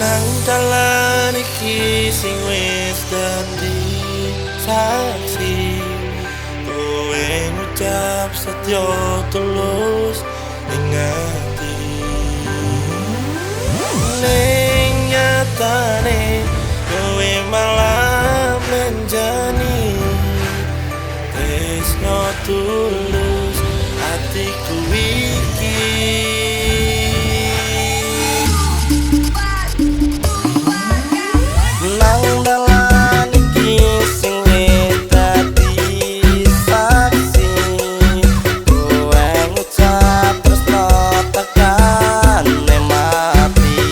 Nang dalan iki sing wis dadi saksi, kowe ngucap setya tulus ning ati. Ning nyatane kowe malah menjani tresno tulus atiku iki. Nang dalan iki sing wis dadi saksi, kowe ngucap tresno tekane mati.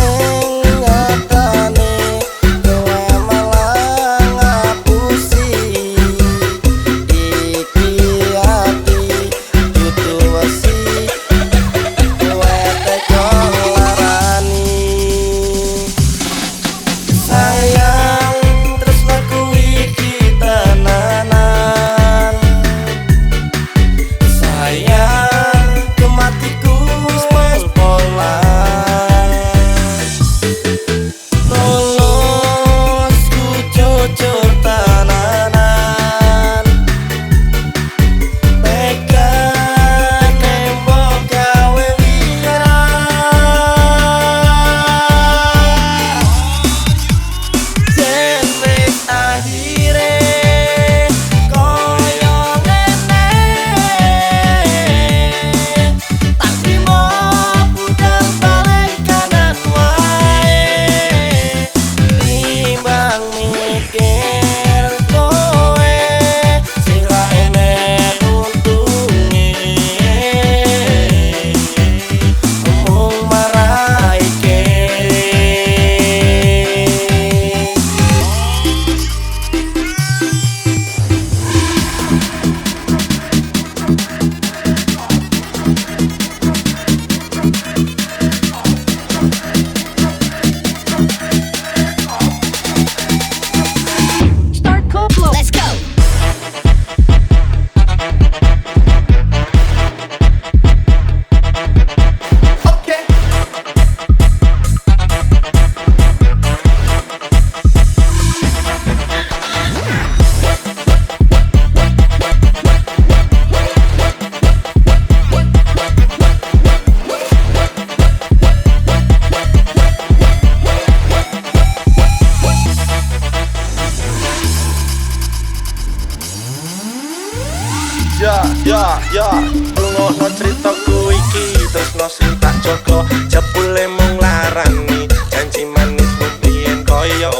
Ning nyatane kowe malah ngapusi iki ati dituwesi, kowe teko larani. Sayang tresnaku iki tenanan, sayang kematiku wis pol-polan. Tulus ku jujur tenanan, pegang nembok gawe wirang. Yen wis akhire koyo ngene, tak trimo budal balik kanan wae. Timbang mikir kowe sing ra enek untunge, mung maraike. Start Koplo. Let's go. Ya, rungokno critaku iki tresno sing tak jaga, jebule mung larani janji manismu biyen koyo